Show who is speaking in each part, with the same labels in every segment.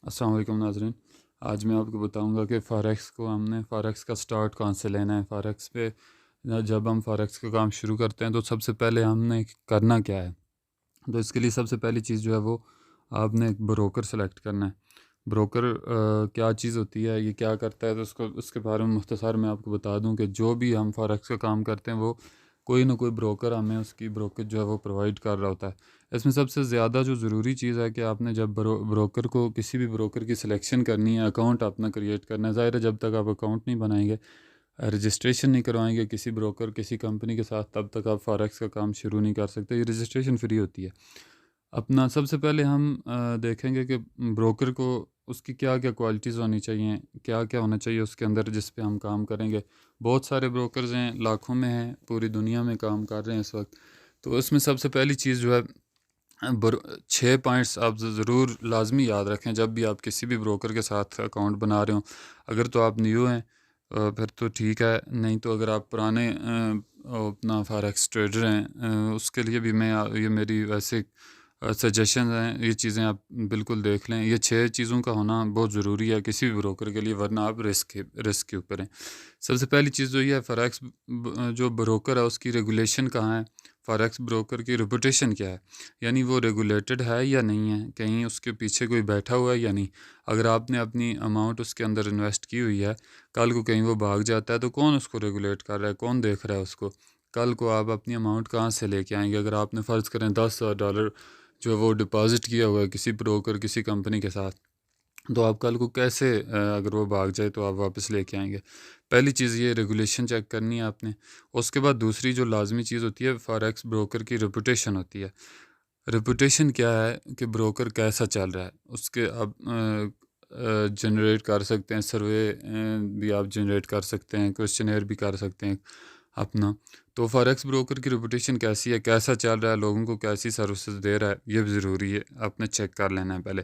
Speaker 1: अस्सलाम वालेकुम नाज़रीन। आज मैं आपको बताऊंगा कि फ़ॉरेक्स का स्टार्ट कहाँ से लेना है। फ़ॉरेक्स पे जब हम फ़ॉरेक्स का काम शुरू करते हैं तो सबसे पहले हमने करना क्या है। तो इसके लिए सबसे पहली चीज़ जो है वो आपने एक ब्रोकर सेलेक्ट करना है। ब्रोकर क्या चीज़ होती है, ये क्या करता है, तो उसको उसके बारे में मुख्तसर मैं आपको बता दूं कि जो भी हम फ़ॉरेक्स का काम करते हैं वो कोई ना कोई ब्रोकर हमें उसकी ब्रोकर जो है वो प्रोवाइड कर रहा होता है। इसमें सबसे ज़्यादा जो ज़रूरी चीज़ है कि आपने जब ब्रोकर को किसी भी ब्रोकर की सिलेक्शन करनी है, अकाउंट अपना क्रिएट करना है। ज़ाहिर है जब तक आप अकाउंट नहीं बनाएंगे, रजिस्ट्रेशन नहीं करवाएंगे किसी ब्रोकर किसी कंपनी के साथ, तब तक आप फ़ॉरेक्स का काम शुरू नहीं कर सकते। ये रजिस्ट्रेशन फ्री होती है। अपना सबसे पहले हम देखेंगे कि ब्रोकर को उसकी क्या क्या क्वालिटीज़ होनी चाहिए, क्या क्या होना चाहिए उसके अंदर जिस पे हम काम करेंगे। बहुत सारे ब्रोकर्स हैं, लाखों में हैं, पूरी दुनिया में काम कर रहे हैं इस वक्त। तो इसमें सबसे पहली चीज़ जो है, 6 पॉइंट्स आप ज़रूर लाजमी याद रखें जब भी आप किसी भी ब्रोकर के साथ अकाउंट बना रहे हो। अगर तो आप न्यू हैं फिर तो ठीक है, नहीं तो अगर आप पुराने अपना फॉरेक्स ट्रेडर हैं, उसके लिए भी ये मेरी वैसे सजेशन हैं, ये चीज़ें आप बिल्कुल देख लें। ये 6 चीज़ों का होना बहुत ज़रूरी है किसी भी ब्रोकर के लिए, वरना आप रिस्क के ऊपर हैं। सबसे पहली चीज़ जो ये है, फॉरेक्स जो ब्रोकर है उसकी रेगुलेशन कहाँ है, फॉरेक्स ब्रोकर की रेपुटेशन क्या है, यानी वो रेगुलेटेड है या नहीं है, कहीं उसके पीछे कोई बैठा हुआ है या नहीं। अगर आपने अपनी अमाउंट उसके अंदर इन्वेस्ट की हुई है, कल को कहीं वो भाग जाता है तो कौन उसको रेगुलेट कर रहा है, कौन देख रहा है उसको। कल को आप अपनी अमाउंट कहाँ से लेके आएंगे। अगर आपने फ़र्ज़ करें $10,000 जो है वो डिपॉज़िट किया हुआ है किसी ब्रोकर किसी कंपनी के साथ, तो आप कल को कैसे अगर वो भाग जाए तो आप वापस लेके आएंगे। पहली चीज़ ये रेगुलेशन चेक करनी है आपने। उसके बाद दूसरी जो लाजमी चीज़ होती है, फॉरेक्स ब्रोकर की रेपुटेशन होती है। रेपुटेशन क्या है कि ब्रोकर कैसा चल रहा है, उसके आप जनरेट कर सकते हैं, सर्वे भी आप जनरेट कर सकते हैं, क्वेश्चनेयर भी कर सकते हैं अपना। तो फॉरेक्स ब्रोकर की रेपुटेशन कैसी है, कैसा चल रहा है, लोगों को कैसी सर्विसेज दे रहा है, ये भी ज़रूरी है, आपने चेक कर लेना है पहले।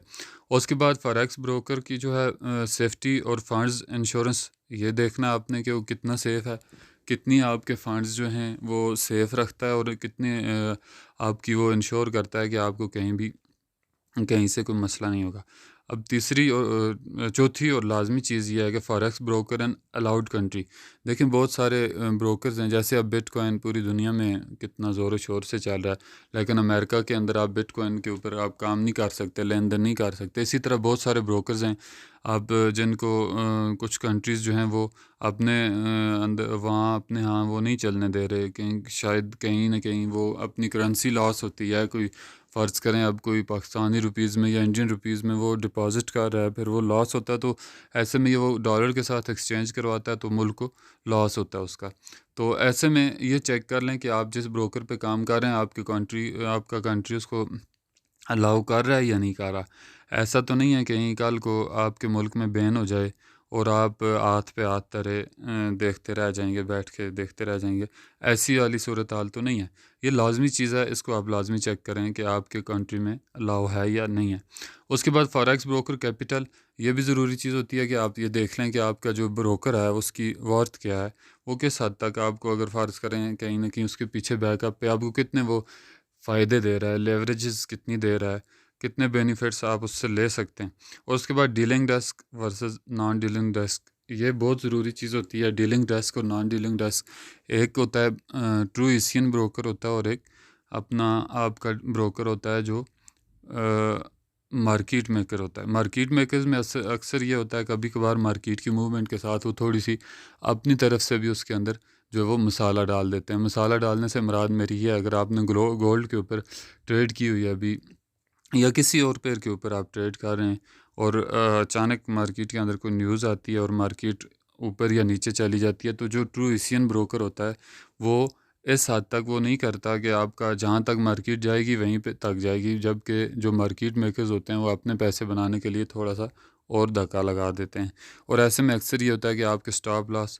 Speaker 1: उसके बाद फॉरेक्स ब्रोकर की जो है सेफ्टी और फंड्स इंश्योरेंस, ये देखना आपने कि वो कितना सेफ़ है, कितनी आपके फंड्स जो हैं वो सेफ़ रखता है, और कितने आपकी वो इंश्योर करता है कि आपको कहीं से कोई मसला नहीं होगा। अब तीसरी और चौथी और लाज़मी चीज़ ये है कि forex broker an allowed country. देखें बहुत सारे ब्रोकर्स हैं, जैसे अब बिटकॉइन पूरी दुनिया में कितना ज़ोर शोर से चल रहा है, लेकिन अमेरिका के अंदर आप बिटकॉइन के ऊपर आप काम नहीं कर सकते, लेन देन नहीं कर सकते। इसी तरह बहुत सारे ब्रोकर्स हैं आप जिनको कुछ कंट्रीज़ जो हैं वो अपने अंदर वहाँ अपने यहाँ वो नहीं चलने दे रहे, कहीं शायद कहीं ना कहीं वो अपनी करेंसी लॉस होती है। कोई फ़र्ज़ करें अब कोई पाकिस्तानी रुपीज़ में या इंडियन रुपीज़ में वो डिपॉज़िट कर रहा है, फिर वो लॉस होता है, तो ऐसे में ये वो डॉलर के साथ एक्सचेंज करवाता है तो मुल्क को लॉस होता है उसका। तो ऐसे में ये चेक कर लें कि आप जिस ब्रोकर पे काम कर रहे हैं, आपका कंट्री उसको अलाउ कर रहा है या नहीं कर रहा। ऐसा तो नहीं है कहीं कल को आपके मुल्क में बैन हो जाए और आप हाथ पे हाथ धरे देखते रह जाएंगे, बैठ के देखते रह जाएंगे। ऐसी वाली सूरत हाल तो नहीं है। ये लाजमी चीज़ है, इसको आप लाजमी चेक करें कि आपके कंट्री में अलाउ है या नहीं है। उसके बाद फॉरेक्स ब्रोकर कैपिटल, ये भी ज़रूरी चीज़ होती है कि आप ये देख लें कि आपका जो ब्रोकर है उसकी वर्थ क्या है, वो किस हद तक आपको, अगर फ़र्ज़ करें कहीं ना कहीं उसके पीछे बैकअप पे आपको कितने वो फ़ायदे दे रहा है, लेवरेजेस कितनी दे रहा है, कितने बेनिफिट्स आप उससे ले सकते हैं। और उसके बाद dealing desk versus non dealing desk, ये बहुत ज़रूरी चीज़ होती है। डीलिंग डेस्क और नॉन डीलिंग डेस्क, एक होता है ट्रू एशियन ब्रोकर होता है, और एक अपना आपका ब्रोकर होता है जो मार्केट मेकर होता है। मार्केट मेकर्स में अक्सर ये होता है, कभी कभार मार्केट की मूवमेंट के साथ वो थोड़ी सी अपनी तरफ से भी उसके अंदर जो है वो मसाला डाल देते हैं। मसाला डालने से मुराद मेरी ये है, अगर आपने गोल्ड के ऊपर ट्रेड की हुई है अभी, या किसी और पेयर के ऊपर आप ट्रेड कर रहे हैं, और अचानक मार्केट के अंदर कोई न्यूज़ आती है और मार्केट ऊपर या नीचे चली जाती है, तो जो ट्रू एशियन ब्रोकर होता है वो इस हद तक वो नहीं करता कि आपका जहाँ तक मार्केट जाएगी वहीं पे तक जाएगी, जबकि जो मार्केट मेकर्स होते हैं वो अपने पैसे बनाने के लिए थोड़ा सा और धक्का लगा देते हैं। और ऐसे में अक्सर ये होता है कि आपके स्टॉप लॉस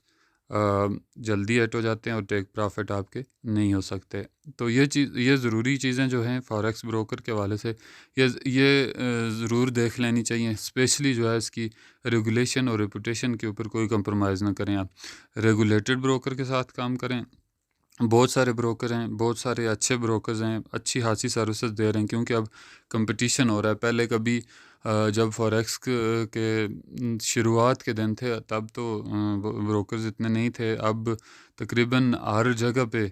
Speaker 1: जल्दी हिट हो जाते हैं और टेक प्रॉफिट आपके नहीं हो सकते। तो ये ज़रूरी चीज़ें जो हैं फॉरेक्स ब्रोकर के हवाले से, ज़रूर देख लेनी चाहिए। स्पेशली जो है इसकी रेगुलेशन और रेपुटेशन के ऊपर कोई कंप्रोमाइज़ ना करें आप। रेगुलेटेड ब्रोकर के साथ काम करें। बहुत सारे ब्रोकर हैं, बहुत सारे अच्छे ब्रोकर्स हैं, अच्छी खासी सर्विसेज दे रहे हैं, क्योंकि अब कंपटीशन हो रहा है। पहले कभी जब फॉरेक्स के शुरुआत के दिन थे तब तो ब्रोकर्स इतने नहीं थे। अब तकरीबन हर जगह पे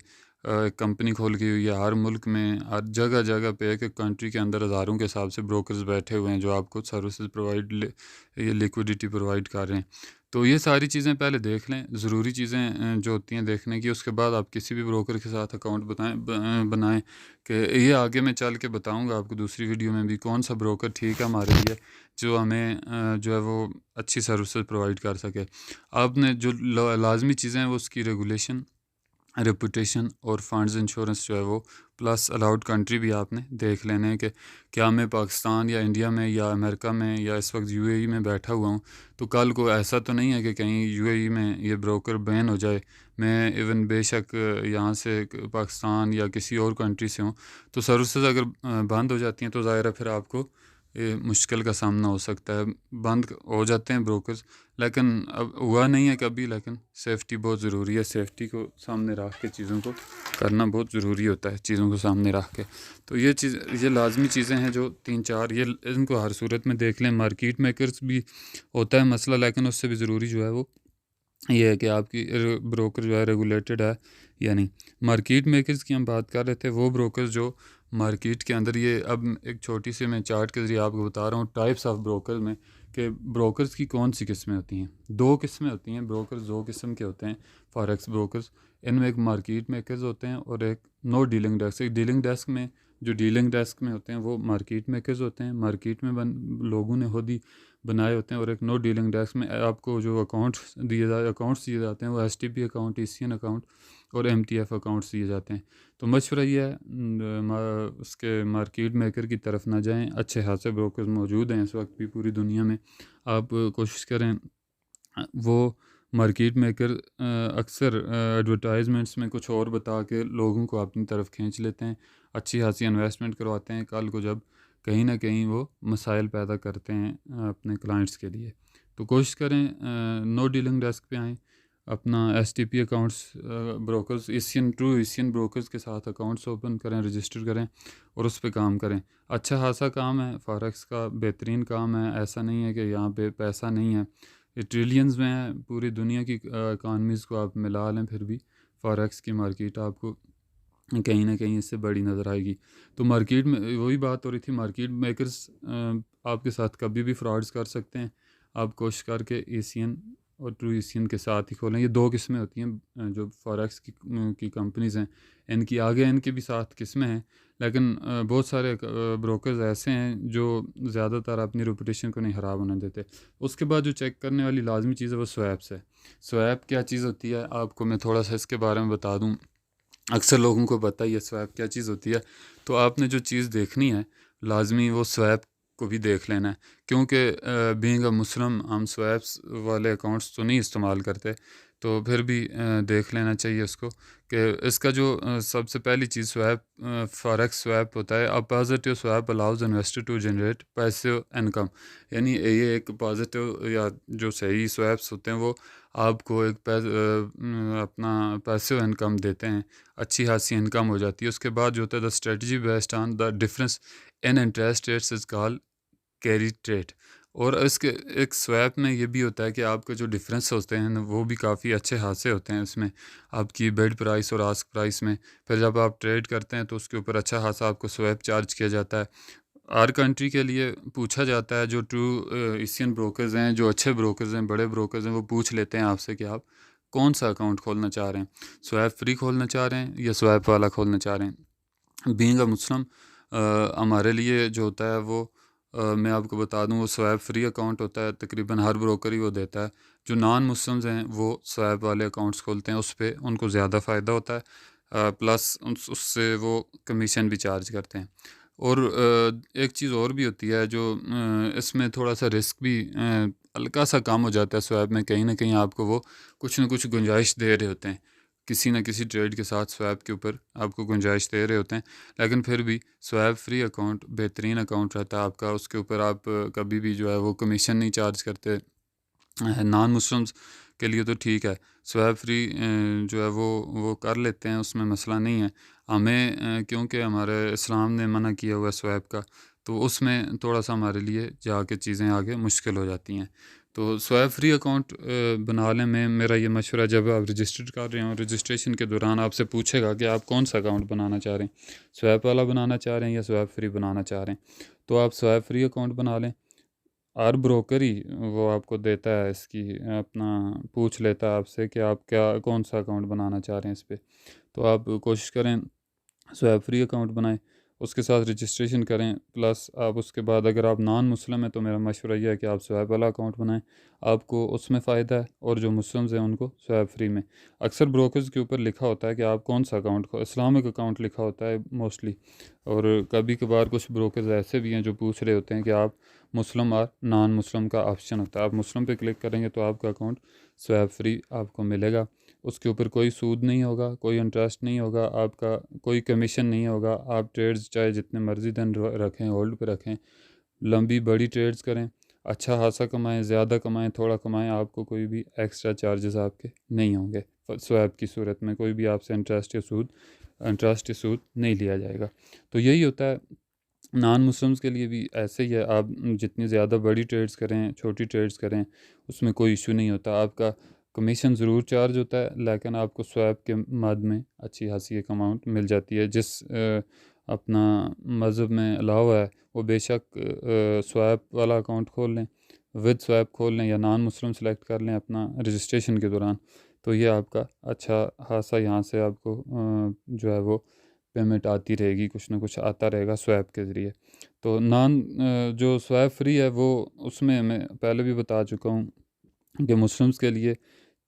Speaker 1: एक कंपनी खोल की हुई है, हर मुल्क में हर जगह जगह पे एक एक कंट्री के अंदर हज़ारों के हिसाब से ब्रोकर्स बैठे हुए हैं जो आपको सर्विसेज प्रोवाइड ये लिक्विडिटी प्रोवाइड कर रहे हैं। तो ये सारी चीज़ें पहले देख लें, ज़रूरी चीज़ें जो होती हैं देखने की। उसके बाद आप किसी भी ब्रोकर के साथ अकाउंट बनाएं कि ये आगे मैं चल के बताऊंगा आपको दूसरी वीडियो में भी कौन सा ब्रोकर ठीक है हमारे लिए, जो हमें जो है वो अच्छी सर्विसेज प्रोवाइड कर सके। आपने जो लाजमी चीज़ें हैं वो उसकी रेगुलेशन, रेपुटेशन और फंड्स इंश्योरेंस जो है वो, प्लस अलाउड कंट्री भी आपने देख लेने हैं कि क्या मैं पाकिस्तान या इंडिया में या अमेरिका में या इस वक्त यूएई में बैठा हुआ हूँ, तो कल को ऐसा तो नहीं है कि कहीं यूएई में ये ब्रोकर बैन हो जाए, मैं इवन बेशक यहाँ से पाकिस्तान या किसी और कंट्री से हूँ, तो सर्विसेज अगर बंद हो जाती हैं तो ज़ाहिर है फिर आपको ये मुश्किल का सामना हो सकता है। बंद हो जाते हैं ब्रोकर्स, लेकिन अब हुआ नहीं है कभी, लेकिन सेफ़्टी बहुत ज़रूरी है। सेफ़्टी को सामने रख के चीज़ों को करना बहुत ज़रूरी होता है, चीज़ों को सामने रख के। तो ये लाजमी चीज़ें हैं जो 3-4 ये इनको हर सूरत में देख लें। मार्केट मेकर्स भी होता है मसला, लेकिन उससे भी ज़रूरी जो है वो ये है कि आपकी ब्रोकर जो है रेगुलेटेड है या नहीं। मार्केट मेकर्स की हम बात कर रहे थे, वो ब्रोकर्स जो मार्केट के अंदर, ये अब एक छोटी सी मैं चार्ट के ज़रिए आपको बता रहा हूँ टाइप्स ऑफ ब्रोकर में कि ब्रोकर्स की कौन सी किस्में होती हैं। 2 किस्में होती हैं ब्रोकर्स, 2 किस्म के होते हैं फॉरेक्स ब्रोकर्स। इनमें एक मार्केट मेकर्स होते हैं और एक नो डीलिंग डेस्क। एक डीलिंग डेस्क में, जो डीलिंग डेस्क में होते हैं वो मार्केट मेकर्स होते हैं, मार्केट में लोगों ने खुद ही बनाए होते हैं। और एक नो डीलिंग डेस्क में आपको जो अकाउंट्स दिए जाते हैं वो एसटीपी अकाउंट, ईसीएन अकाउंट और एमटीएफ अकाउंट्स दिए जाते हैं। तो मशवरा ये है उसके मार्केट मेकर की तरफ ना जाएं। अच्छे खासे ब्रोकर्स मौजूद हैं इस वक्त भी पूरी दुनिया में। आप कोशिश करें वो मार्केट मेकर अक्सर एडवर्टाइजमेंट्स में कुछ और बता के लोगों को अपनी तरफ खींच लेते हैं, अच्छी खासी इन्वेस्टमेंट करवाते हैं, कल को जब कहीं ना कहीं वो मसाइल पैदा करते हैं अपने क्लाइंट्स के लिए। तो कोशिश करें नो डीलिंग डेस्क पे आएँ, अपना STP accounts brokers Asian brokers के साथ अकाउंट्स ओपन करें, रजिस्टर करें और उस पर काम करें। अच्छा खासा काम है फॉरेक्स का, बेहतरीन काम है। ऐसा नहीं है कि यहाँ पे पैसा नहीं है, ये ट्रिलियंस में है। पूरी दुनिया की इकानमीज़ को आप मिला लें फिर भी फॉरेक्स की मार्केट आपको कहीं ना कहीं इससे बड़ी नज़र आएगी। तो मार्केट में वही बात हो रही थी, मार्केट मेकर्स आपके साथ कभी भी फ्रॉड्स कर सकते हैं। आप कोशिश करके एशियन और ट्रू एशियन के साथ ही खोलें। ये 2 किस्में होती हैं जो फॉरेक्स की कंपनीज़ हैं, इनकी आगे इनके भी साथ किस्में हैं, लेकिन बहुत सारे ब्रोकर्स ऐसे हैं जो ज़्यादातर अपनी रेपुटेशन को नहीं ख़राब होने देते। उसके बाद जो चेक करने वाली लाजमी चीज़ है वो स्वैप्स है। स्वैप क्या चीज़ होती है आपको मैं थोड़ा सा इसके बारे में बता दूँ। अक्सर लोगों को पता ही है स्वैप क्या चीज़ होती है। तो आपने जो चीज़ देखनी है लाजमी वो स्वैप को भी देख लेना है, क्योंकि बीइंग अ मुस्लिम हम स्वैप्स वाले अकाउंट्स तो नहीं इस्तेमाल करते, तो फिर भी देख लेना चाहिए उसको कि इसका जो सबसे पहली चीज़ स्वैप फॉरेक्स स्वैप होता है। A positive swap allows investor to generate passive income, यानी ये एक पॉजिटिव या जो सही स्वैप्स होते हैं वो आपको एक अपना पैसिव इनकम देते हैं, अच्छी खासी इनकम हो जाती है। उसके बाद जो होता है the strategy based on the difference in interest rates is called carry trade. और इसके एक स्वैप में ये भी होता है कि आपके जो डिफरेंस होते हैं वो भी काफ़ी अच्छे खासे होते हैं उसमें, आपकी बिड प्राइस और आस्क प्राइस में। फिर जब आप ट्रेड करते हैं तो उसके ऊपर अच्छा खासा आपको स्वैप चार्ज किया जाता है। हर कंट्री के लिए पूछा जाता है, जो ट्रू एशियन ब्रोकर्स हैं, जो अच्छे ब्रोकर्स हैं, बड़े ब्रोकर्स हैं, वो पूछ लेते हैं आपसे कि आप कौन सा अकाउंट खोलना चाह रहे हैं, स्वैप फ्री खोलना चाह रहे हैं या स्वैप वाला खोलना चाह रहे हैं। बीइंग अ मुस्लिम हमारे लिए जो होता है वो मैं आपको बता दूं वो स्वैप फ्री अकाउंट होता है, तकरीबन हर ब्रोकर ही वो देता है। जो नॉन मुस्लिम्स हैं वो स्वैप वाले अकाउंट्स खोलते हैं, उस पर उनको ज़्यादा फ़ायदा होता है, प्लस उससे वो कमीशन भी चार्ज करते हैं। और एक चीज़ और भी होती है जो इसमें थोड़ा सा रिस्क भी हल्का सा कम हो जाता है स्वैप में। कहीं ना कहीं आपको वो कुछ ना कुछ गुंजाइश दे रहे होते हैं, किसी न किसी ट्रेड के साथ स्वैप के ऊपर आपको गुंजाइश दे रहे होते हैं। लेकिन फिर भी स्वैप फ्री अकाउंट बेहतरीन अकाउंट रहता है आपका, उसके ऊपर आप कभी भी जो है वो कमीशन नहीं चार्ज करते। नॉन मुस्लिम्स के लिए तो ठीक है, स्वैप फ्री जो है वो कर लेते हैं, उसमें मसला नहीं है। हमें क्योंकि हमारे इस्लाम ने मना किया हुआ है स्वैप का, तो उसमें थोड़ा सा हमारे लिए जाके चीज़ें आगे मुश्किल हो जाती हैं। तो स्वैप फ्री अकाउंट बनाने में मेरा ये मशवरा, जब आप रजिस्टर्ड कर रहे हो, रजिस्ट्रेशन के दौरान आपसे पूछेगा कि आप कौन सा अकाउंट बनाना चाह रहे हैं, स्वैप वाला बनाना चाह रहे हैं या स्वैप फ्री बनाना चाह रहे हैं। तो आप स्वैप फ्री अकाउंट बना लें। और ब्रोकर ही वो आपको देता है इसकी, अपना पूछ लेता है आपसे कि आप क्या कौन सा अकाउंट बनाना चाह रहे हैं इस पर। तो आप कोशिश करें स्वैप फ्री अकाउंट बनाएं, उसके साथ रजिस्ट्रेशन करें, प्लस आप उसके बाद अगर आप नॉन मुस्लिम हैं तो मेरा मशवरा यह है कि आप स्वैप वाला अकाउंट बनाएं, आपको उसमें फ़ायदा है, और जो मुस्लिम्स हैं उनको स्वैप फ्री में। अक्सर ब्रोकर्स के ऊपर लिखा होता है कि आप कौन सा अकाउंट, इस्लामिक अकाउंट लिखा होता है मोस्टली, और कभी कभार कुछ ब्रोकर्स ऐसे भी हैं जो पूछ रहे होते हैं कि आप मुस्लिम और नॉन मुस्लिम का ऑप्शन होता है, आप मुस्लिम पे क्लिक करेंगे तो आपका अकाउंट स्वैप फ्री आपको मिलेगा। उसके ऊपर कोई सूद नहीं होगा, कोई इंटरेस्ट नहीं होगा, आपका कोई कमीशन नहीं होगा। आप ट्रेड्स चाहे जितने मर्जी दिन रखें, होल्ड पे रखें, लंबी बड़ी ट्रेड्स करें, अच्छा खासा कमाएं, ज़्यादा कमाएं, थोड़ा कमाएं, आपको कोई भी एक्स्ट्रा चार्जेस आपके नहीं होंगे। स्वैप की सूरत में कोई भी आपसे इंटरेस्ट या सूद नहीं लिया जाएगा। तो यही होता है नॉन मुस्लिम्स के लिए भी ऐसे ही है। आप जितनी ज़्यादा बड़ी ट्रेड्स करें, छोटी ट्रेड्स करें, उसमें कोई इशू नहीं होता। आपका कमीशन ज़रूर चार्ज होता है, लेकिन आपको स्वैप के मद में अच्छी खासी एक अमाउंट मिल जाती है। जिस अपना मज़हब में अलाउ है वो बेशक स्वैप वाला अकाउंट खोल लें, विद स्वैप खोल लें, या नॉन मुस्लिम सेलेक्ट कर लें अपना रजिस्ट्रेशन के दौरान। तो ये आपका अच्छा खासा यहाँ से आपको जो है वो पेमेंट आती रहेगी, कुछ ना कुछ आता रहेगा स्वैप के ज़रिए। तो जो स्वैप फ्री है वो, उसमें मैं पहले भी बता चुका हूँ कि मुस्लिम्स के लिए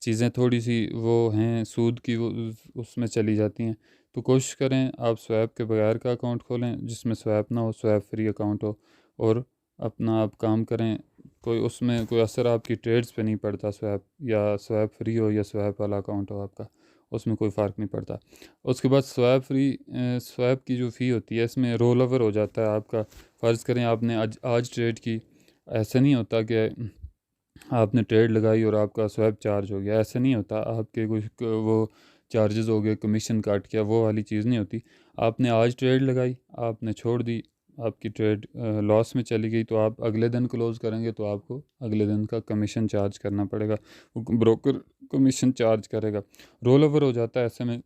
Speaker 1: चीज़ें थोड़ी सी वो हैं, सूद की वो उसमें चली जाती हैं। तो कोशिश करें आप स्वैप के बगैर का अकाउंट खोलें, जिसमें स्वैप ना हो, स्वैप फ्री अकाउंट हो, और अपना आप काम करें। कोई उसमें कोई असर आपकी ट्रेड्स पे नहीं पड़ता, स्वैप या स्वैप फ्री हो या स्वैप वाला अकाउंट हो आपका, उसमें कोई फ़र्क नहीं पड़ता। उसके बाद स्वैप की जो फ़ी होती है, इसमें रोल ओवर हो जाता है आपका। फ़र्ज़ करें आपने आज आज ट्रेड की, ऐसा नहीं होता कि आपने ट्रेड लगाई और आपका स्वैप चार्ज हो गया, ऐसा नहीं होता। आपके कुछ वो चार्जेस हो गए, कमीशन काट किया, वो वाली चीज़ नहीं होती। आपने आज ट्रेड लगाई, आपने छोड़ दी, आपकी ट्रेड लॉस में चली गई, तो आप अगले दिन क्लोज़ करेंगे तो आपको अगले दिन का कमीशन चार्ज करना पड़ेगा, वो ब्रोकर कमीशन चार्ज करेगा। रोल ओवर हो जाता है, ऐसे में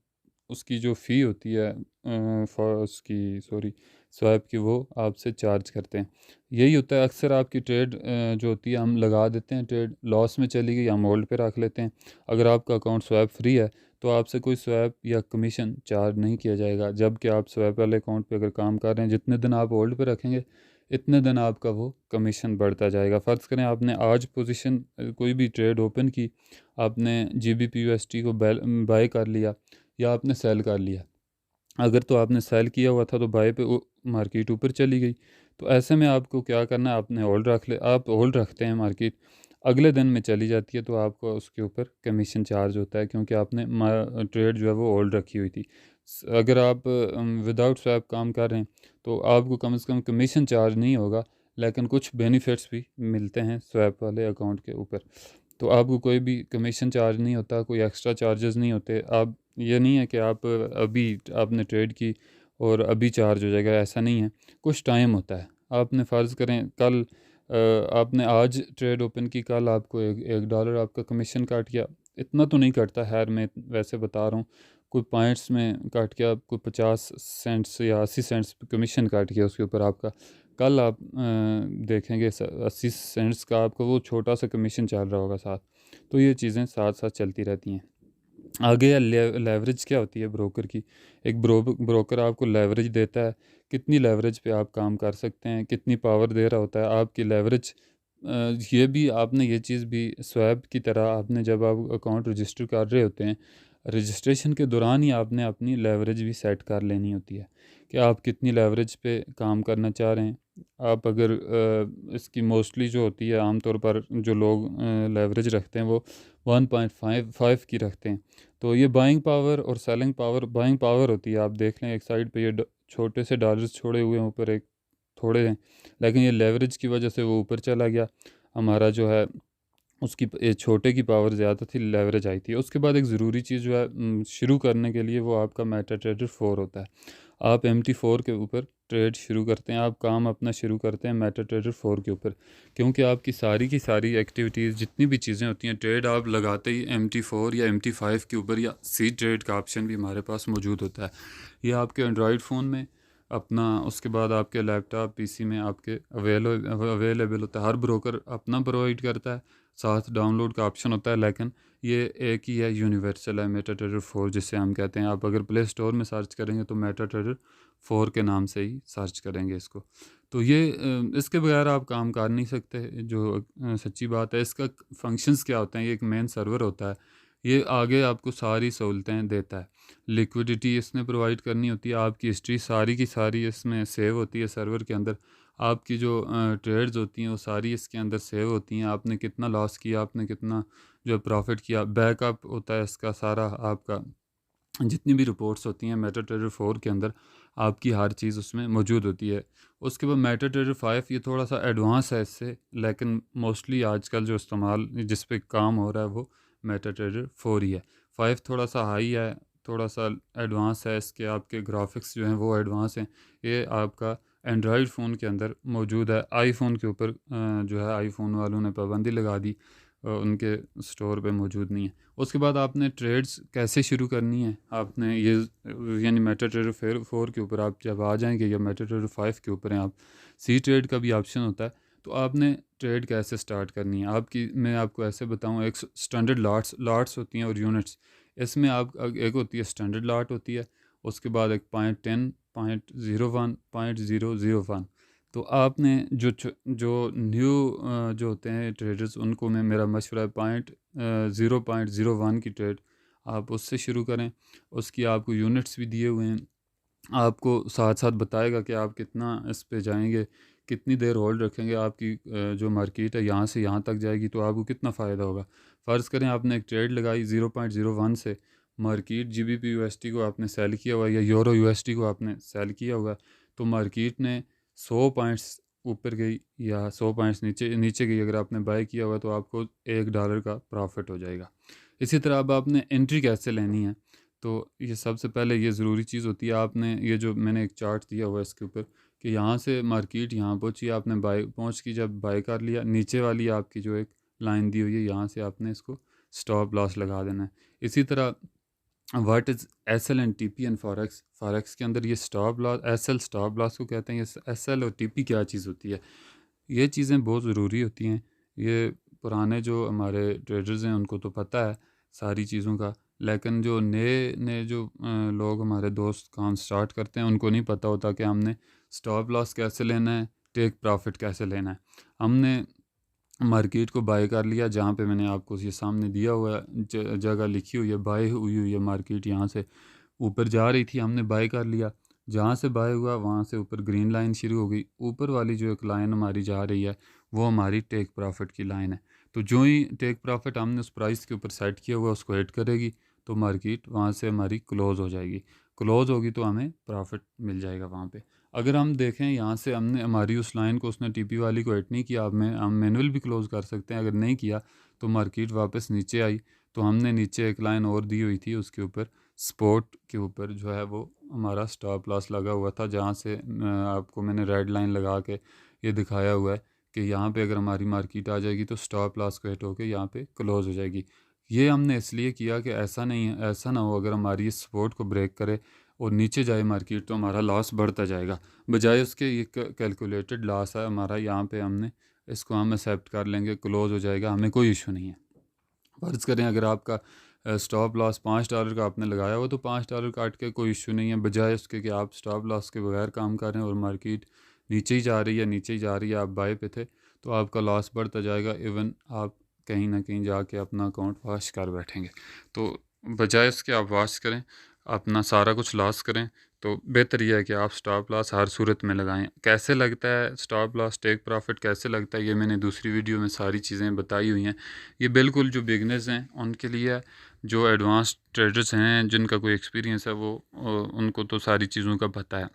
Speaker 1: उसकी जो फ़ी होती है फॉर उसकी सॉरी स्वैप की, वो आपसे चार्ज करते हैं। यही होता है अक्सर आपकी ट्रेड जो होती है, हम लगा देते हैं, ट्रेड लॉस में चली गई, हम होल्ड पे रख लेते हैं। अगर आपका अकाउंट स्वैप फ्री है तो आपसे कोई स्वैप या कमीशन चार्ज नहीं किया जाएगा, जबकि आप स्वैप वाले अकाउंट पे अगर काम कर रहे हैं, जितने दिन आप होल्ड पे रखेंगे इतने दिन आपका वो कमीशन बढ़ता जाएगा। फ़र्ज़ करें आपने आज पोजीशन कोई भी ट्रेड ओपन की, आपने GBP USD को बाय कर लिया या आपने सेल कर लिया। अगर तो आपने सेल किया हुआ था तो बाय पे मार्केट ऊपर चली गई, तो ऐसे में आपको क्या करना है, आपने होल्ड रख ले, आप होल्ड रखते हैं, मार्केट अगले दिन में चली जाती है तो आपको उसके ऊपर कमीशन चार्ज होता है, क्योंकि आपने ट्रेड जो है वो होल्ड रखी हुई थी। अगर आप विदाउट स्वैप काम कर रहे हैं तो आपको कम से कम कमीशन चार्ज नहीं होगा, लेकिन कुछ बेनिफिट्स भी मिलते हैं स्वैप वाले अकाउंट के ऊपर। तो आपको कोई भी कमीशन चार्ज नहीं होता, कोई एक्स्ट्रा चार्जेस नहीं होते। आप ये नहीं है कि आप अभी आपने ट्रेड की और अभी चार्ज हो जाएगा, ऐसा नहीं है। कुछ टाइम होता है। आपने फ़र्ज़ करें कल आपने आज ट्रेड ओपन की, कल आपको $1 आपका कमीशन काट गया। इतना तो नहीं कटता, खैर मैं वैसे बता रहा हूँ, कोई पॉइंट्स में काट गया, कोई 50 सेंट्स या 80 सेंट्स कमीशन काट गया उसके ऊपर आपका। कल आप देखेंगे 80 सेंट्स का आपको वो छोटा सा कमीशन चल रहा होगा साथ। तो ये चीज़ें साथ साथ चलती रहती हैं। आगे लेवरेज क्या होती है ब्रोकर की। एक ब्रोकर आपको लेवरेज देता है, कितनी लेवरेज पे आप काम कर सकते हैं, कितनी पावर दे रहा होता है आपकी लेवरेज। ये भी आपने ये चीज़ भी स्वैप की तरह, आपने जब आप अकाउंट रजिस्टर कर रहे होते हैं, रजिस्ट्रेशन के दौरान ही आपने अपनी लेवरेज भी सेट कर लेनी होती है कि आप कितनी लेवरेज पे काम करना चाह रहे हैं। आप अगर इसकी मोस्टली जो होती है, आमतौर पर जो लोग लेवरेज रखते हैं वो 1.55 की रखते हैं। तो ये बाइंग पावर और सेलिंग पावर, बाइंग पावर होती है, आप देख लें एक साइड पे ये छोटे से डॉलर्स छोड़े हुए हैं ऊपर, एक थोड़े हैं, लेकिन ये लेवरेज की वजह से वो ऊपर चला गया। हमारा जो है उसकी छोटे की पावर ज़्यादा थी, लेवरेज आई थी। उसके बाद एक ज़रूरी चीज़ जो है शुरू करने के लिए, वो आपका मेटाट्रेडर 4 होता है। आप MT4 के ऊपर ट्रेड शुरू करते हैं, आप काम अपना शुरू करते हैं मेटाट्रेडर 4 के ऊपर, क्योंकि आपकी सारी की सारी एक्टिविटीज़, जितनी भी चीज़ें होती हैं, ट्रेड आप लगाते ही MT4 या MT5 के ऊपर, या सी ट्रेड का ऑप्शन भी हमारे पास मौजूद होता है। ये आपके एंड्रॉयड फ़ोन में अपना, उसके बाद आपके लैपटॉप PC में आपके अवेलेबल होता है। हर ब्रोकर अपना प्रोवाइड करता है, साथ डाउनलोड का ऑप्शन होता है, लेकिन ये एक ही है, यूनिवर्सल है, मेटाट्रेडर 4 जिसे हम कहते हैं। आप अगर प्ले स्टोर में सर्च करेंगे तो मेटाट्रेडर 4 के नाम से ही सर्च करेंगे इसको। तो ये इसके बगैर आप काम कर नहीं सकते, जो सच्ची बात है। इसका फंक्शंस क्या होते हैं, ये एक मेन सर्वर होता है, ये आगे आपको सारी सहूलतें देता है। लिक्विडिटी इसने प्रोवाइड करनी होती है, आपकी हिस्ट्री सारी की सारी इसमें सेव होती है सर्वर के अंदर। आपकी जो ट्रेड्स होती हैं वो सारी इसके अंदर सेव होती हैं, आपने कितना लॉस किया, आपने कितना जो प्रॉफिट किया, बैकअप होता है इसका सारा। आपका जितनी भी रिपोर्ट्स होती हैं मेटाट्रेडर 4 के अंदर, आपकी हर चीज़ उसमें मौजूद होती है। उसके बाद मेटाट्रेडर 5 ये थोड़ा सा एडवांस है इससे, लेकिन मोस्टली आजकल जो इस्तेमाल जिस पे काम हो रहा है वो मेटाट्रेडर 4 ही है। 5 थोड़ा सा हाई है, थोड़ा सा एडवांस है, इसके आपके ग्राफिक्स जो हैं वो एडवांस हैं। ये आपका एंड्रॉयड फ़ोन के अंदर मौजूद है, आईफोन के ऊपर जो है आईफोन वालों ने पाबंदी लगा दी, उनके स्टोर पे मौजूद नहीं है। उसके बाद आपने ट्रेड्स कैसे शुरू करनी है, आपने ये यानी मेटाट्रेडर 4 के ऊपर आप जब आ जाएंगे, या मेटाट्रेडर 5 के ऊपर हैं आप, सी ट्रेड का भी ऑप्शन होता है। तो आपने ट्रेड कैसे स्टार्ट करनी है आपकी, मैं आपको ऐसे बताऊं। एक स्टैंडर्ड लाट्स होती हैं और यूनिट्स। इसमें आप एक होती है स्टैंडर्ड लाट होती है, उसके बाद एक 0.10, 0.01, 0.001। तो आपने जो न्यू जो होते हैं ट्रेडर्स, उनको मैं, मेरा मशवरा है 0.01 की ट्रेड आप उससे शुरू करें। उसकी आपको यूनिट्स भी दिए हुए हैं, आपको साथ साथ बताएगा कि आप कितना इस पे जाएंगे, कितनी देर होल्ड रखेंगे, आपकी जो मार्केट है यहाँ से यहाँ तक जाएगी तो आपको कितना फ़ायदा होगा। फ़र्ज़ करें आपने एक ट्रेड लगाई 0.01 से, मार्केट GBP USD को आपने सेल किया हुआ है, या यूरो USD को आपने सेल किया हुआ है, तो मार्केट ने 100 पॉइंट्स ऊपर गई या 100 पॉइंट्स नीचे नीचे गई, अगर आपने बाय किया हुआ तो आपको $1 का प्रॉफिट हो जाएगा। इसी तरह अब आपने एंट्री कैसे लेनी है, तो ये सबसे पहले ये ज़रूरी चीज़ होती है। आपने ये जो मैंने एक चार्ट दिया हुआ है इसके ऊपर, कि यहाँ से मार्केट यहाँ पहुँची, आपने बाय पहुँच की, जब बाय कर लिया, नीचे वाली आपकी जो एक लाइन दी हुई है, यहाँ से आपने इसको स्टॉप लॉस लगा देना है। इसी तरह what is SL and TP and forex के अंदर ये stop loss, SL stop loss को कहते हैं, ये SL और TP क्या चीज़ होती है, ये चीज़ें बहुत ज़रूरी होती हैं। ये पुराने जो हमारे ट्रेडर्स हैं उनको तो पता है सारी चीज़ों का, लेकिन जो नए नए जो लोग हमारे दोस्त काम स्टार्ट करते हैं, उनको नहीं पता होता कि हमने स्टॉप लॉस कैसे लेना है, टेक प्रॉफिट कैसे लेना है। हमने मार्केट को बाय कर लिया, जहाँ पे मैंने आपको ये सामने दिया हुआ है, जगह लिखी हुई है, बाय हुई हुई है मार्केट, यहाँ से ऊपर जा रही थी, हमने बाय कर लिया। जहाँ से बाय हुआ वहाँ से ऊपर ग्रीन लाइन शुरू हो गई, ऊपर वाली जो एक लाइन हमारी जा रही है वो हमारी टेक प्रॉफिट की लाइन है। तो जो ही टेक प्रॉफिट हमने उस प्राइस के ऊपर सेट किया हुआ उसको हिट करेगी, तो मार्केट वहाँ से हमारी क्लोज़ हो जाएगी। क्लोज़ होगी तो हमें प्रॉफिट मिल जाएगा वहाँ पे। अगर हम देखें यहाँ से हमने हमारी उस लाइन को, उसने TP वाली को हिट नहीं किया, हम मैनुअल भी क्लोज़ कर सकते हैं। अगर नहीं किया तो मार्केट वापस नीचे आई, तो हमने नीचे एक लाइन और दी हुई थी, उसके ऊपर स्पोर्ट के ऊपर जो है वो हमारा स्टॉप लॉस लगा हुआ था, जहाँ से आपको मैंने रेड लाइन लगा के ये दिखाया हुआ है कि यहाँ पे अगर हमारी मार्केट आ जाएगी तो स्टॉप लॉस को हिट होकर यहाँ पे क्लोज़ हो जाएगी। ये हमने इसलिए किया कि ऐसा नहीं है, ऐसा ना हो अगर हमारी इस सपोर्ट को ब्रेक करे और नीचे जाए मार्केट तो हमारा लॉस बढ़ता जाएगा। बजाय उसके ये कैलकुलेटेड लॉस है हमारा, यहाँ पे हमने इसको हम एक्सेप्ट कर लेंगे, क्लोज़ हो जाएगा, हमें कोई इशू नहीं है। फ़र्ज़ करें अगर आपका स्टॉप लॉस $5 का आपने लगाया हो तो $5 काट के कोई इशू नहीं है, बजाय उसके कि आप स्टॉप लॉस के बगैर काम कर रहे हैं और मार्केट नीचे ही जा रही है, नीचे ही जा रही है, आप बाय पे थे, तो आपका लॉस बढ़ता जाएगा। इवन आप कहीं ना कहीं जाके अपना अकाउंट वॉश कर बैठेंगे। तो बजाय उसके आप वॉश करें, अपना सारा कुछ लॉस करें, तो बेहतर यह है कि आप स्टॉप लॉस हर सूरत में लगाएं। कैसे लगता है स्टॉप लॉस, टेक प्रॉफिट कैसे लगता है, ये मैंने दूसरी वीडियो में सारी चीज़ें बताई हुई हैं। ये बिल्कुल जो बिगनर्स हैं उनके लिए है, जो एडवांस ट्रेडर्स हैं जिनका कोई एक्सपीरियंस है वो उनको तो सारी चीज़ों का पता है।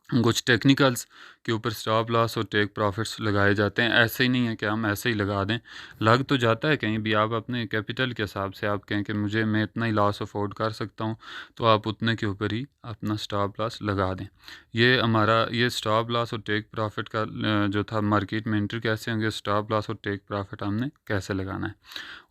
Speaker 1: कुछ टेक्निकल्स के ऊपर स्टॉप लॉस और टेक प्रॉफिट्स लगाए जाते हैं। ऐसे ही नहीं है कि हम ऐसे ही लगा दें, लग तो जाता है कहीं भी। आप अपने कैपिटल के हिसाब से आप कहें कि मैं इतना ही लॉस अफोर्ड कर सकता हूँ, तो आप उतने के ऊपर ही अपना स्टॉप लॉस लगा दें। ये स्टॉप लॉस और टेक प्रॉफिट का जो था, मार्केट में एंट्री कैसे होंगे, स्टॉप लॉस और टेक प्रॉफिट हमने कैसे लगाना है।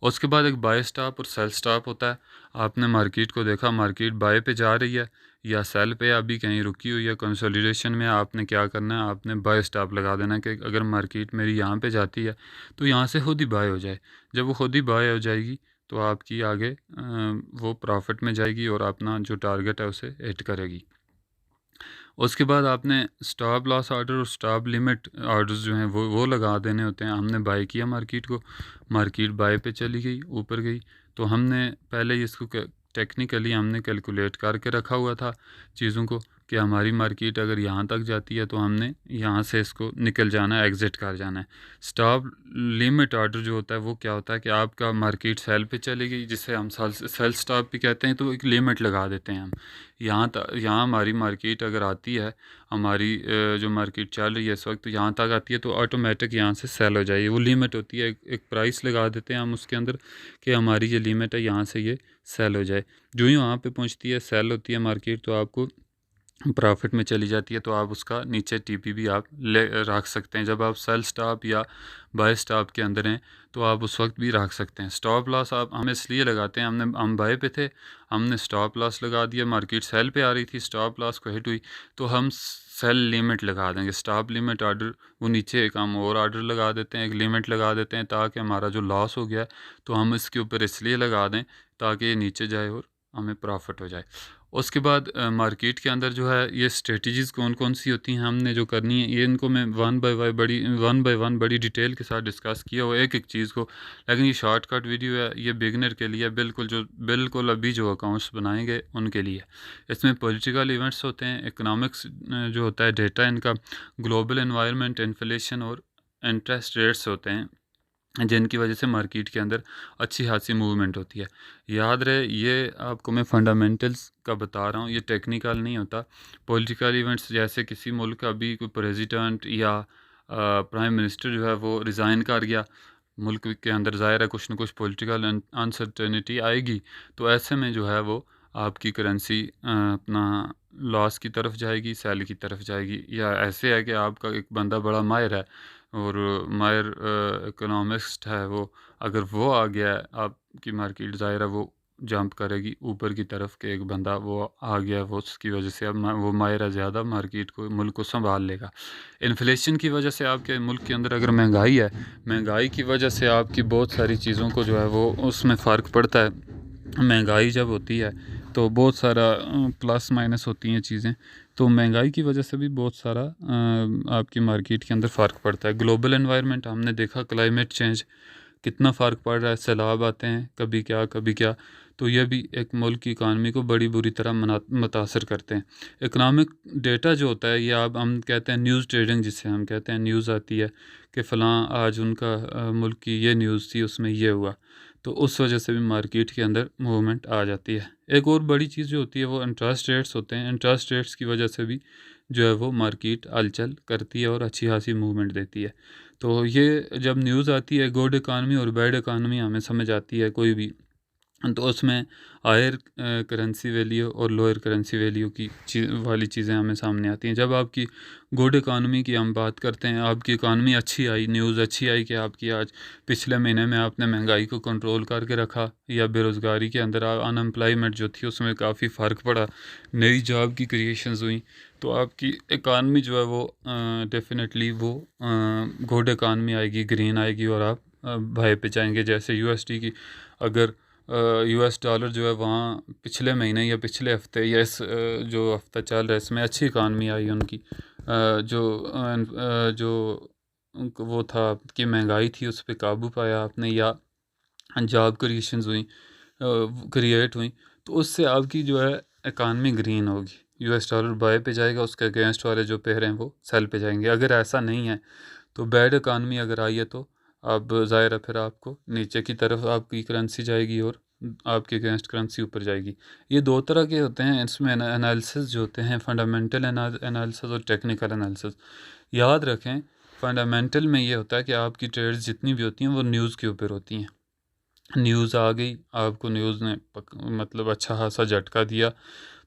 Speaker 1: उसके बाद एक बाय स्टॉप और सेल स्टॉप होता है। आपने मार्केट को देखा, मार्केट बाय पे जा रही है या सेल पे अभी कहीं रुकी हुई है, कंसोलिडेशन में, आपने क्या करना है, आपने बाय स्टॉप लगा देना कि अगर मार्केट मेरी यहाँ पे जाती है तो यहाँ से खुद ही बाय हो जाए। जब वो खुद ही बाय हो जाएगी तो आपकी आगे वो प्रॉफिट में जाएगी और अपना जो टारगेट है उसे हिट करेगी। उसके बाद आपने स्टॉप लॉस ऑर्डर और स्टॉप लिमिट ऑर्डर्स जो हैं वो लगा देने होते हैं। हमने बाय किया मार्केट को, मार्केट बाय पे चली गई, ऊपर गई, तो हमने पहले इसको टेक्निकली हमने कैलकुलेट करके रखा हुआ था चीज़ों को कि हमारी मार्केट अगर यहाँ तक जाती है तो हमने यहाँ से इसको निकल जाना है, एग्ज़िट कर जाना है। स्टॉप लिमिट ऑर्डर जो होता है वो क्या होता है कि आपका मार्केट सेल पे चली गई, जिसे हम सेल स्टॉप भी कहते हैं, तो एक लिमिट लगा देते हैं हम। यहाँ हमारी मार्केट अगर आती है, हमारी जो मार्केट चल रही है इस वक्त, तो यहाँ तक आती है तो ऑटोमेटिक यहाँ से सेल हो जाएगी। वो लिमिट होती है, एक प्राइस लगा देते हैं हम उसके अंदर कि हमारी ये लिमिट है, यहाँ से ये सेल हो जाए। जो ही वहाँ पे पहुँचती है, सेल होती है मार्केट, तो आपको प्रॉफिट में चली जाती है, तो आप उसका नीचे टीपी भी आप ले रख सकते हैं। जब आप सेल स्टॉप या बाय स्टॉप के अंदर हैं तो आप उस वक्त भी रख सकते हैं। स्टॉप लॉस आप हम इसलिए लगाते हैं, हम बाय पे थे, हमने स्टॉप लॉस लगा दिया, मार्केट सेल पे आ रही थी, स्टॉप लॉस को हिट हुई तो हम सेल लिमिट लगा देंगे। स्टॉप लिमिट ऑर्डर, वो नीचे एक हम और ऑर्डर लगा देते हैं, एक लिमिट लगा देते हैं, ताकि हमारा जो लॉस हो गया तो हम इसके ऊपर इसलिए लगा दें ताकि ये नीचे जाए और हमें प्रॉफिट हो जाए। उसके बाद मार्केट के अंदर जो है ये स्ट्रेटजीज़ कौन कौन सी होती हैं हमने जो करनी है, ये इनको मैं वन बाय वन बड़ी डिटेल के साथ डिस्कस किया हुआ एक एक चीज़ को। लेकिन ये शॉर्टकट वीडियो है, ये बिगनर के लिए बिल्कुल अभी जो अकाउंट्स बनाएंगे उनके लिए। इसमें पॉलिटिकल इवेंट्स होते हैं, इकोनॉमिक्स जो होता है, डेटा इनका, ग्लोबल एनवायरनमेंट, इन्फ्लेशन और इंटरेस्ट रेट्स होते हैं, जिनकी वजह से मार्केट के अंदर अच्छी खासी मूवमेंट होती है। याद रहे, ये आपको मैं फंडामेंटल्स का बता रहा हूँ, ये टेक्निकल नहीं होता। पॉलिटिकल इवेंट्स जैसे किसी मुल्क का भी कोई प्रेसिडेंट या प्राइम मिनिस्टर जो है वो रिज़ाइन कर गया, मुल्क के अंदर ज़ाहिर है कुछ ना कुछ पॉलिटिकल अनसर्टेनिटी आएगी, तो ऐसे में जो है वो आपकी करेंसी अपना लॉस की तरफ जाएगी, सेल की तरफ जाएगी। या ऐसे है कि आपका एक बंदा बड़ा माहिर है और माहिर इकोनॉमिस्ट है, वो अगर वो आ गया है, आपकी मार्केट ज़ाहिर है वो जंप करेगी ऊपर की तरफ, के एक बंदा वो आ गया है, वो उसकी वजह से अब वो माहिर है ज़्यादा, मार्केट को, मुल्क को संभाल लेगा। इन्फ्लेशन की वजह से आपके मुल्क के अंदर अगर महंगाई है, महंगाई की वजह से आपकी बहुत सारी चीज़ों को जो है वो उसमें फ़र्क पड़ता है। महंगाई जब होती है तो बहुत सारा प्लस माइनस होती हैं चीज़ें, तो महंगाई की वजह से भी बहुत सारा आपकी मार्केट के अंदर फ़र्क पड़ता है। ग्लोबल एनवायरनमेंट हमने देखा, क्लाइमेट चेंज कितना फ़र्क पड़ रहा है, सैलाब आते हैं कभी क्या कभी क्या, तो यह भी एक मुल्क की इकानमी को बड़ी बुरी तरह मुतासर करते हैं। इकनॉमिक डेटा जो होता है, ये अब हम कहते हैं न्यूज़ ट्रेडिंग, जिसे हम कहते हैं, न्यूज़ आती है कि फ़लाँ आज उनका मुल्क की ये न्यूज़ थी, उसमें ये हुआ, तो उस वजह से भी मार्केट के अंदर मूवमेंट आ जाती है। एक और बड़ी चीज़ जो होती है वो इंटरेस्ट रेट्स होते हैं। इंटरेस्ट रेट्स की वजह से भी जो है वो मार्केट हलचल करती है और अच्छी खासी मूवमेंट देती है। तो ये जब न्यूज़ आती है, गुड इकानमी और बैड इकानमी हमें समझ आती है कोई भी, तो उसमें हायर करेंसी वैल्यू और लोअर करेंसी वैल्यू की वाली चीज़ें हमें सामने आती हैं। जब आपकी गुड इकानमी की हम बात करते हैं, आपकी इकानमी अच्छी आई, न्यूज़ अच्छी आई कि आपकी आज पिछले महीने में आपने महंगाई को कंट्रोल करके रखा, या बेरोज़गारी के अंदर अनएम्प्लॉयमेंट जो थी उसमें काफ़ी फ़र्क पड़ा, नई जॉब की क्रिएशंस हुई, तो आपकी इकानमी जो है वो डेफिनेटली वो गुड इकानमी आएगी, ग्रीन आएगी, और आप भाई पे जाएंगे। जैसे यूएसडी की, अगर यूएस डॉलर जो है वहाँ पिछले महीने या पिछले हफ्ते या इस जो हफ्ता चल रहा है इसमें अच्छी इकानमी आई उनकी, जो वो था कि महंगाई थी उस पर काबू पाया आपने, या जॉब क्रिएशंस हुई, क्रिएट हुई, तो उससे आपकी जो है इकानमी ग्रीन होगी। यूएस डॉलर बाय पे जाएगा, उसके अगेंस्ट वाले जो पेयर हैं वो सेल पे जाएंगे। अगर ऐसा नहीं है तो बैड इकानमी अगर आई है तो अब ज़ाहिर है फिर आपको नीचे की तरफ आपकी करेंसी जाएगी और आपके अगेंस्ट करेंसी ऊपर जाएगी। ये दो तरह के होते हैं, इसमें एनालिसिस जो होते हैं, फंडामेंटल एनालिसिस और टेक्निकल एनालिसिस। याद रखें, फंडामेंटल में ये होता है कि आपकी ट्रेड्स जितनी भी होती हैं वो न्यूज़ के ऊपर होती हैं। न्यूज़ आ गई, आपको न्यूज़ ने मतलब अच्छा खासा झटका दिया,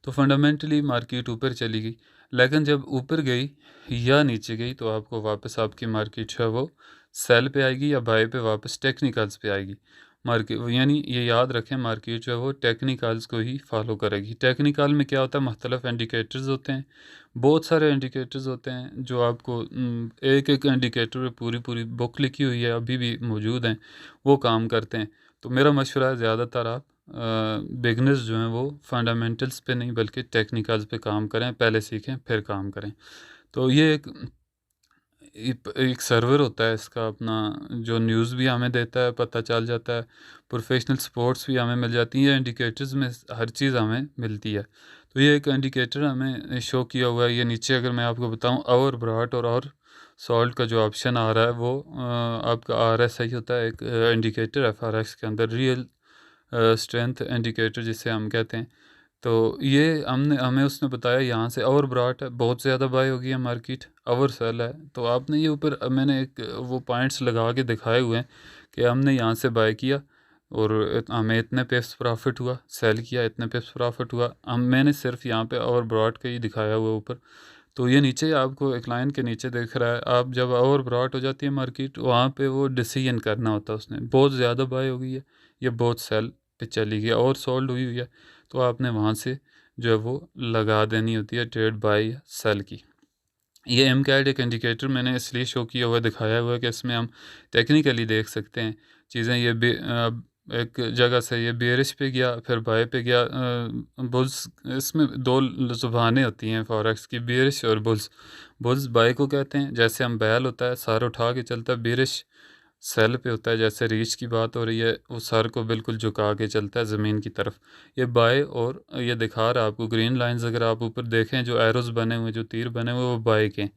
Speaker 1: तो फंडामेंटली मार्केट ऊपर चली गई। लेकिन जब ऊपर गई या नीचे गई तो आपको वापस आपकी मार्केट जो है वो सेल पे आएगी या बाय पे वापस टेक्निकल्स पे आएगी। मार्केट यानी ये याद रखें, मार्केट जो है वो टेक्निकल्स को ही फॉलो करेगी। टेक्निकल में क्या होता है, मुख्तलिफ इंडिकेटर्स होते हैं, बहुत सारे इंडिकेटर्स होते हैं जो आपको एक एक इंडिकेटर पे पूरी पूरी बुक लिखी हुई है, अभी भी मौजूद हैं, वो काम करते हैं। तो मेरा मशवरा है ज़्यादातर आप बिगनर्स जो हैं वो फंडामेंटल्स पे नहीं बल्कि टेक्निकल्स पे काम करें, पहले सीखें फिर काम करें। तो ये एक सर्वर होता है इसका अपना, जो न्यूज़ भी हमें देता है, पता चल जाता है, प्रोफेशनल सपोर्ट्स भी हमें मिल जाती हैं, इंडिकेटर्स में हर चीज़ हमें मिलती है। तो ये एक इंडिकेटर हमें शो किया हुआ है, ये नीचे अगर मैं आपको बताऊं, और ब्राट और सॉल्ट का जो ऑप्शन आ रहा है वो आपका RSI होता है, एक इंडिकेटर FRX के अंदर, रियल स्ट्रेंथ इंडिकेटर जिसे हम कहते हैं। तो ये हमें उसने बताया यहाँ से और ब्राट है, बहुत ज़्यादा बाय हो गई है मार्केट, और सेल है। तो आपने ये ऊपर मैंने एक वो पॉइंट्स लगा के दिखाए हुए हैं कि हमने यहाँ से बाय किया और हमें इतने पिप्स प्रॉफिट हुआ, सेल किया इतने पिप्स प्रॉफिट हुआ। मैंने सिर्फ यहाँ पे और ब्रॉड का ही दिखाया हुआ ऊपर। तो ये नीचे आपको एक लाइन के नीचे दिख रहा है, आप जब और ब्रॉड हो जाती है मार्केट, वहाँ पे वो डिसीजन करना होता है उसने, बहुत ज़्यादा बाय हो गई है, ये बहुत सेल पे चली गई और सोल्ड हुई हुई है, तो आपने वहाँ से जो है वो लगा देनी होती है ट्रेड बाय या सेल की। ये MCAD एक इंडिकेटर मैंने इसलिए शो किया हुआ दिखाया हुआ है कि इसमें हम टेक्निकली देख सकते हैं चीज़ें। ये एक जगह से ये बेरिश पे गया, फिर बाय पे गया, बुल्स, इसमें दो ज़ुबानें होती हैं फॉरेक्स की, बेरिश और बुल्स। बुल्स बाय को कहते हैं, जैसे हम बैल होता है सर उठा के चलता है, बेरिश सेल पे होता है, जैसे रीच की बात हो रही है, वो सर को बिल्कुल झुका के चलता है ज़मीन की तरफ। ये बाय, और ये दिखा रहा है आपको ग्रीन लाइंस, अगर आप ऊपर देखें जो एरोस बने हुए, जो तीर बने हुए, वो बाय के हैं,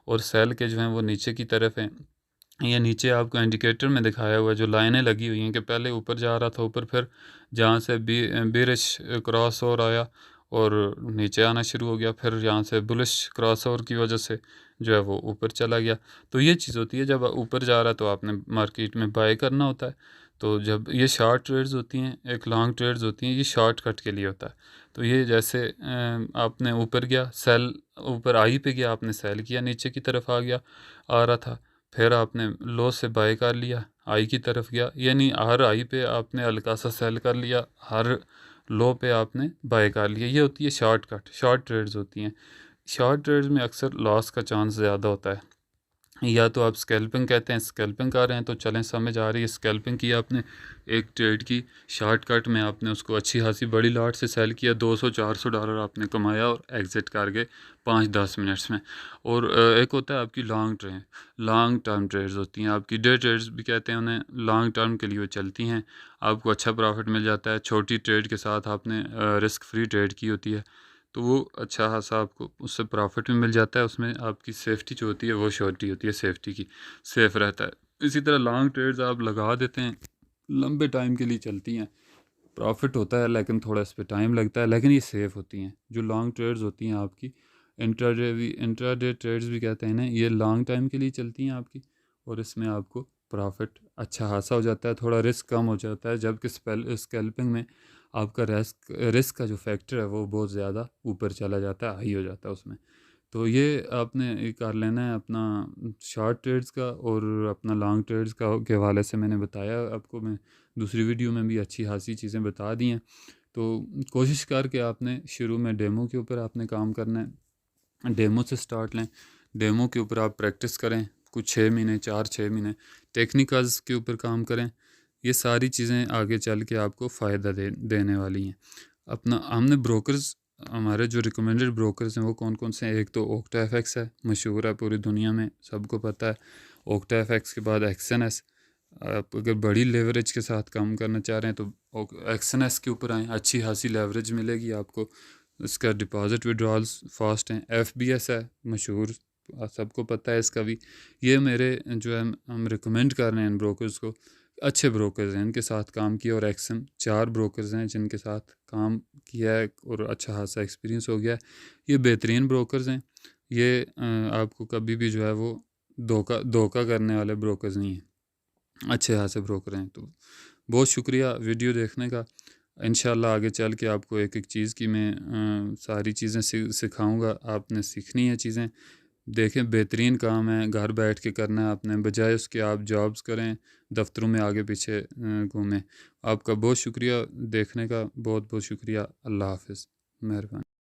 Speaker 1: और सेल के जो हैं वो नीचे की तरफ हैं। ये नीचे आपको इंडिकेटर में दिखाया हुआ है, जो लाइनें लगी हुई हैं कि पहले ऊपर जा रहा था, ऊपर फिर जहाँ से बेरिश क्रॉस ओवर आया और नीचे आना शुरू हो गया, फिर यहाँ से बुलिश क्रॉस ओवर की वजह से जो है वो ऊपर चला गया। तो ये चीज़ होती है, जब ऊपर जा रहा है तो आपने मार्केट में बाय करना होता है। तो जब ये शॉर्ट ट्रेड्स होती हैं, एक लॉन्ग ट्रेड्स होती हैं, ये शॉर्ट कट के लिए होता है। तो ये जैसे आपने ऊपर गया, सेल ऊपर आई पे गया, आपने सेल किया, नीचे की तरफ आ रहा था, फिर आपने लो से बाय कर लिया, आई की तरफ गया, यानी हर आई पे आपने हल्का सा सेल कर लिया, हर लो पे आपने बाय कर लिया। ये होती है शॉर्ट कट, शॉर्ट ट्रेड्स होती हैं। शॉर्ट ट्रेड्स में अक्सर लॉस का चांस ज़्यादा होता है। या तो आप स्कैल्पिंग कहते हैं, स्कैल्पिंग कर रहे हैं तो चलें, समझ आ रही है, स्कैल्पिंग की आपने एक ट्रेड की, शॉर्टकट में आपने उसको अच्छी खासी बड़ी लॉट से सेल किया, $200-400 आपने कमाया और एग्ज़िट कर गए 5-10 मिनट्स में। और एक होता है आपकी लॉन्ग टर्म ट्रेड्स होती हैं, आपकी डे ट्रेड्स भी कहते हैं उन्हें, लॉन्ग टर्म के लिए वो चलती हैं, आपको अच्छा प्रॉफिट मिल जाता है, छोटी ट्रेड के साथ आपने रिस्क फ्री ट्रेड की होती है, तो वो अच्छा खासा आपको उससे प्रॉफिट भी मिल जाता है, उसमें आपकी सेफ्टी जो होती है वो श्योरिटी होती है सेफ्टी की, सेफ रहता है। इसी तरह लॉन्ग ट्रेड्स आप लगा देते हैं, लंबे टाइम के लिए चलती हैं, प्रॉफिट होता है लेकिन थोड़ा इस पर टाइम लगता है, लेकिन ये सेफ़ होती हैं। जो लॉन्ग ट्रेड्स होती हैं आपकी, इंट्राडे ट्रेड्स भी कहते हैं ना, ये लॉन्ग टाइम के लिए चलती हैं आपकी, और इसमें आपको प्रॉफिट अच्छा खासा हो जाता है, थोड़ा रिस्क कम हो जाता है, जबकि स्कैल्पिंग में आपका रिस्क का जो फैक्टर है वो बहुत ज़्यादा ऊपर चला जाता है, हाई हो जाता है उसमें। तो ये आपने ये कर लेना है अपना शॉर्ट ट्रेड्स का और अपना लॉन्ग ट्रेड्स का के हवाले से मैंने बताया आपको, मैं दूसरी वीडियो में भी अच्छी खासी चीज़ें बता दी हैं। तो कोशिश करके आपने शुरू में डेमो के ऊपर आपने काम करना है, डेमो से स्टार्ट लें, डेमो के ऊपर आप प्रैक्टिस करें कुछ 6 महीने, 4-6 महीने, टेक्निकल्स के ऊपर काम करें। ये सारी चीज़ें आगे चल के आपको फ़ायदा देने वाली हैं। अपना हमने ब्रोकर्स, हमारे जो रिकमेंडेड ब्रोकर्स हैं वो कौन कौन से हैं, एक तो ओक्टा FX है, मशहूर है पूरी दुनिया में, सबको पता है। ओक्टा FX के बाद XNS, आप अगर बड़ी लेवरेज के साथ काम करना चाह रहे हैं तो XNS के ऊपर आएँ, अच्छी खासी लेवरेज मिलेगी आपको, इसका डिपॉजिट विड्रॉल्स फास्ट हैं। FBS है मशहूर, सबको पता है इसका भी। ये मेरे जो है हम रिकमेंड कर रहे हैं इन ब्रोकर्स को, अच्छे ब्रोकर्स हैं, इनके साथ काम किया। और एक्सन 4 ब्रोकर्स हैं जिनके साथ काम किया है और अच्छा खासा एक्सपीरियंस हो गया है। ये बेहतरीन ब्रोकर्स हैं। ये आपको कभी भी जो है वो धोखा करने वाले ब्रोकर्स नहीं हैं, अच्छे खासे ब्रोकर हैं। तो बहुत शुक्रिया वीडियो देखने का। इंशाल्लाह आगे चल के आपको एक एक चीज़ की मैं सारी चीज़ें सिखाऊंगा, आपने सीखनी है चीज़ें। देखें, बेहतरीन काम है, घर बैठ के करना है आपने, बजाय उसके आप जॉब्स करें, दफ्तरों में आगे पीछे घूमें। आपका बहुत शुक्रिया देखने का, बहुत बहुत शुक्रिया। अल्लाह हाफ़िज़, मेहरबानी।